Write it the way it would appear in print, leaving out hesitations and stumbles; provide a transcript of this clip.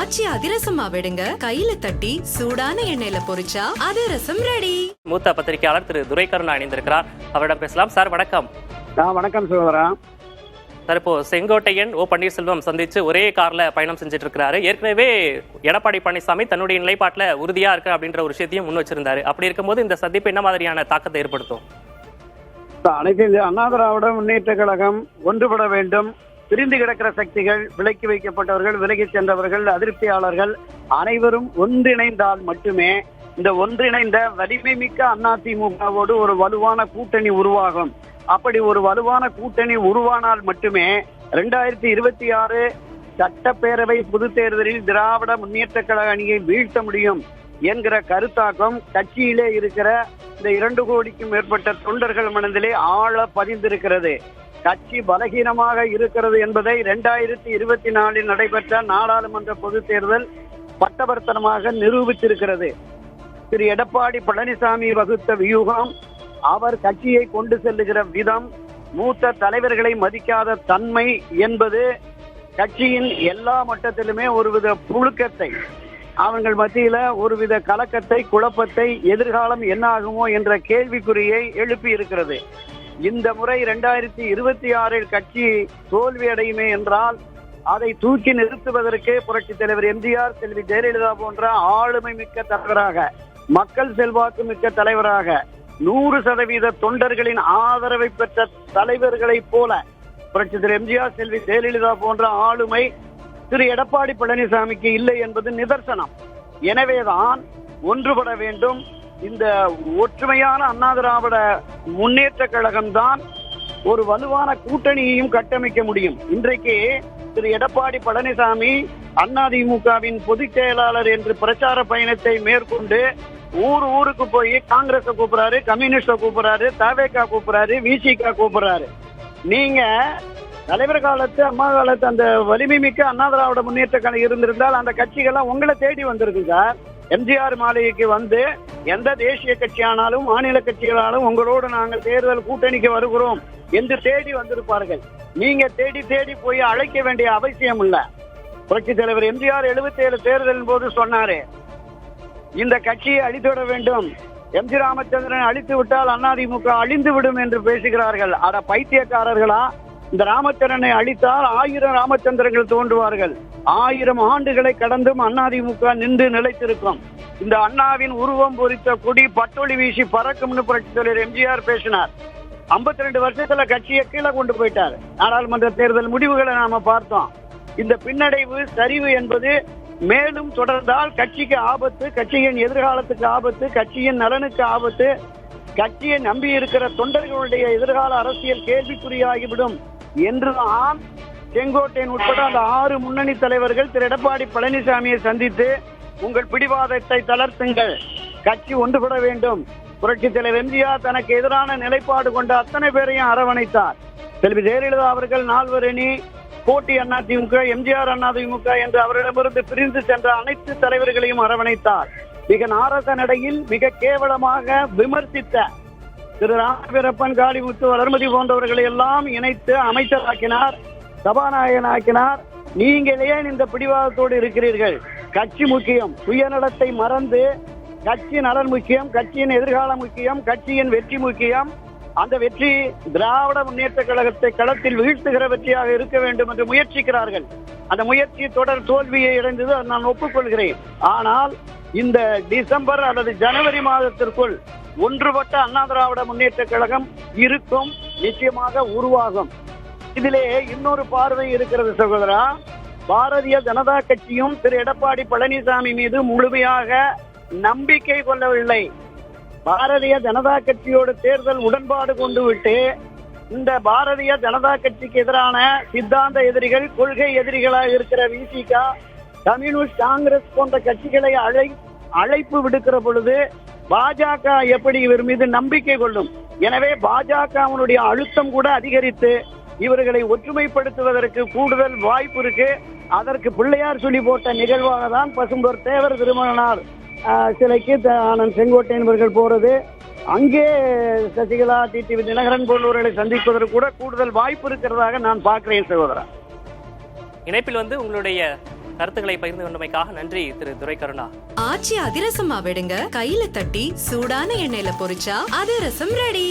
காய்ச்சி அதிரசமா விடுங்க, கையில தட்டி சூடான எண்ணெயில பொரிச்சா அதிரசம் ரெடி. மூத்த பத்திரிகையாளர் திரு துரைக்கருணா இணைந்திருக்கிறார், அவரிடம் பேசலாம். சார் வணக்கம். வணக்கம் சகோதரா. சார், இப்போ செங்கோட்டையன் ஓ பன்னீர்செல்வம் சந்திச்சு ஒரே கார்ல பயணம் செஞ்சுட்டு இருக்கிறாரு. ஏற்கனவே எடப்பாடி பழனிசாமி தன்னுடைய நிலைப்பாட்டுல உறுதியா இருக்கு அப்படின்ற ஒரு விஷயத்தையும் முன் வச்சிருந்தாரு. அப்படி இருக்கும்போது இந்த சந்திப்பு என்ன மாதிரியான தாக்கத்தை ஏற்படுத்தும்? அனைத்து இந்திய அண்ணா திராவிட முன்னேற்ற கழகம் ஒன்றுபட வேண்டும். பிரிந்து கிடக்கிற சக்திகள், விலக்கி வைக்கப்பட்டவர்கள், விலகி சென்றவர்கள், அதிருப்தியாளர்கள் அனைவரும் ஒன்றிணைந்தால் மட்டுமே இந்த ஒன்றிணைந்த வலிமை மிக்க அதிமுகவோடு ஒரு வலுவான கூட்டணி உருவாகும். அப்படி ஒரு வலுவான கூட்டணி உருவானால் மட்டுமே 2026 சட்டப்பேரவை பொதுத் தேர்தலில் திராவிட முன்னேற்ற கழக அணியை வீழ்த்த முடியும் என்கிற கருத்தாக்கம் கட்சியிலே இருக்கிற இந்த 2 கோடிக்கும் மேற்பட்ட தொண்டர்கள் மனதிலே ஆழ பதிந்திருக்கிறது. கட்சி பலகீனமாக இருக்கிறது என்பதை 2024 நடைபெற்ற நாடாளுமன்ற பொதுத் தேர்தல் பட்டவர்த்தனமாக நிரூபித்திருக்கிறது. திரு எடப்பாடி பழனிசாமி வகுத்த வியூகம், அவர் கட்சியை கொண்டு செல்லுகிற விதம், மூத்த தலைவர்களை மதிக்காத தன்மை என்பது கட்சியின் எல்லா மட்டத்திலுமே ஒருவித புழுக்கத்தை, அவர்கள் மத்தியில ஒருவித கலக்கத்தை, குழப்பத்தை, எதிர்காலம் என்ன ஆகுமோ என்ற கேள்விக்குறியை எழுப்பி இருக்கிறது. இந்த முறை 2026 கட்சி தோல்வி அடையுமே என்றால் அதை தூக்கி நிறுத்துவதற்கு புரட்சித் தலைவர் எம்ஜிஆர், செல்வி ஜெயலலிதா போன்ற ஆளுமை மிக்க தலைவராக, மக்கள் செல்வாக்கு மிக்க தலைவராக, 100% தொண்டர்களின் ஆதரவை பெற்ற தலைவர்களைப் போல புரட்சித் தலைவர் எம்ஜிஆர், செல்வி ஜெயலலிதா போன்ற ஆளுமை திரு எடப்பாடி பழனிசாமிக்கு இல்லை என்பது நிதர்சனம். எனவேதான் ஒன்றுபட வேண்டும். இந்த ஒற்றுமையான அண்ணா திராவிட முன்னேற்ற கழகம்தான் ஒரு வலுவான கூட்டணியையும் கட்டமைக்க முடியும். இன்றைக்கு திரு எடப்பாடி பழனிசாமி அதிமுகவின் பொதுச் செயலாளர் என்று பிரச்சார பயணத்தை மேற்கொண்டு ஊருக்கு போய் காங்கிரஸ கூப்பிடுறாரு, கம்யூனிஸ்ட கூப்பிடுறாரு, தவேகா கூப்பிடுறாரு, விசிகா கூப்பிடுறாரு. நீங்க தலைவர் காலத்து, அம்மா காலத்து அந்த வலிமை மிக்க அண்ணா திராவிட முன்னேற்ற கழகம் இருந்திருந்தால் அந்த கட்சிகள்லாம் உங்களை தேடி வந்திருக்கு சார். எம்ஜிஆர் மாளிகைக்கு வந்து எந்த தேசிய கட்சியானாலும் மாநில கட்சிகளாலும் உங்களோடு நாங்கள் தேர்தல் கூட்டணிக்கு வருகிறோம் என்று தேடி வந்திருப்பார்கள். நீங்க தேடி தேடி போய் அழைக்க வேண்டிய அவசியம் இல்ல. புரட்சித் தலைவர் எம்ஜிஆர் 77 தேர்தலின் போது சொன்னாரு, இந்த கட்சியை அழித்துவிட வேண்டும், எம்ஜி ராமச்சந்திரன் அழித்து விட்டால் அதிமுக அழிந்து விடும் என்று பேசுகிறார்கள். அட பைத்தியக்காரர்களா! இந்த ராமச்சந்திரனை அழித்தால் 1000 ராமச்சந்திரங்கள் தோன்றுவார்கள். 1000 ஆண்டுகளை கடந்தும் அதிமுக நின்று நிலைத்திருக்கும். இந்த அண்ணாவின் உருவம் பொறித்த கொடி பட்டொளி வீசி பறக்கும்னு புரட்சித் தலைவர் எம்ஜிஆர் பேசினார். 52 வருஷத்துல கட்சியை கீழே கொண்டு போயிட்டார். நாடாளுமன்ற தேர்தல் முடிவுகளை நாம பார்த்தோம். இந்த பின்னடைவு, சரிவு என்பது மேலும் தொடர்ந்தால் கட்சிக்கு ஆபத்து, கட்சியின் எதிர்காலத்துக்கு ஆபத்து, கட்சியின் நலனுக்கு ஆபத்து, கட்சியை நம்பி இருக்கிற தொண்டர்களுடைய எதிர்கால அரசியல் கேள்விக்குறியாகிவிடும் என்றுதான் செங்கோட்டையன் உட்பட அந்த 6 முன்னணி தலைவர்கள் திரு எடப்பாடி பழனிசாமியை சந்தித்து, உங்கள் பிடிவாதத்தை தளர்த்துங்கள், கட்சி ஒன்றுபட வேண்டும். புரட்சித் தலைவர் எம்ஜிஆர் தனக்கு எதிரான நிலைப்பாடு கொண்ட அத்தனை பேரையும் அரவணைத்தார். செல்வி ஜெயலலிதா அவர்கள் 4 அணி போட்டி அதிமுக, எம்ஜிஆர் அதிமுக என்று அவரிடமிருந்து பிரிந்து சென்ற அனைத்து தலைவர்களையும் அரவணைத்தார். மிக நாரச நடையில் மிக கேவலமாக விமர்சித்த திரு ராமவீரப்பன், காளிமுத்து, வளர்மதி போன்றவர்களை எல்லாம் இணைத்து அமைச்சராக்கினார், சபாநாயகனாக்கினார். நீங்கள் ஏன் இந்த பிடிவாதத்தோடு இருக்கிறீர்கள்? கட்சி முக்கியம், சுயநலத்தை மறந்து கட்சி நலன் முக்கியம், கட்சியின் எதிர்காலம் முக்கியம், கட்சியின் வெற்றி முக்கியம். அந்த வெற்றி திராவிட முன்னேற்ற கழகத்தை களத்தில் வீழ்த்துகிற வெற்றியாக இருக்க வேண்டும் என்று முயற்சிக்கிறார்கள். அந்த முயற்சி தொடர் தோல்வியை அடைந்தது, நான் ஒப்புக்கொள்கிறேன். ஆனால் இந்த டிசம்பர் அல்லது ஜனவரி மாதத்திற்குள் ஒன்றுபட்ட அண்ணா திராவிட முன்னேற்ற கழகம் இருக்கும், நிச்சயமாக உருவாகும். இதிலே இன்னொரு பார்வை இருக்கிறது சகோதரா. பாரதிய ஜனதா கட்சியும் திரு எடப்பாடி பழனிசாமி மீது முழுமையாக நம்பிக்கை கொள்ளவில்லை. பாரதிய ஜனதா கட்சியோடு தேர்தல் உடன்பாடு கொண்டு விட்டு இந்த பாரதிய ஜனதா கட்சிக்கு எதிரான சித்தாந்த எதிரிகள், கொள்கை எதிரிகளாக இருக்கிற விசிகா, கம்யூனிஸ்ட், காங்கிரஸ் போன்ற கட்சிகளை அழைப்பு விடுக்கிற பொழுது பாஜக எப்படி இவர் மீது நம்பிக்கை கொள்ளும்? எனவே பாஜகவினுடைய அழுத்தம் கூட அதிகரித்து இவர்களை ஒற்றுமைப்படுத்துவதற்கு கூடுதல் வாய்ப்பு இருக்கு. அதற்கு பிள்ளையார் சொல்லி போட்ட நிகழ்வாக தான் பசும்பொர் தேவர் திருமணனார் சிலைக்கு ஆனந்த் செங்கோட்டையன் இவர்கள் போறது, அங்கே சசிகலா, டிடிவி தினகரன் போன்றவர்களை சந்திப்பதற்கு கூட கூடுதல் வாய்ப்பு இருக்கிறதாக நான் பார்க்கிறேன் சகோதரா. இணைப்பில் உங்களுடைய கருத்துக்களை பகிர்ந்து கொண்டமைக்காக நன்றி திரு துரைக்கருணா. ஆச்சி அதிரசமா விடுங்க, கையில தட்டி சூடான எண்ணெயில பொரிச்சா அதிரசம் ரெடி.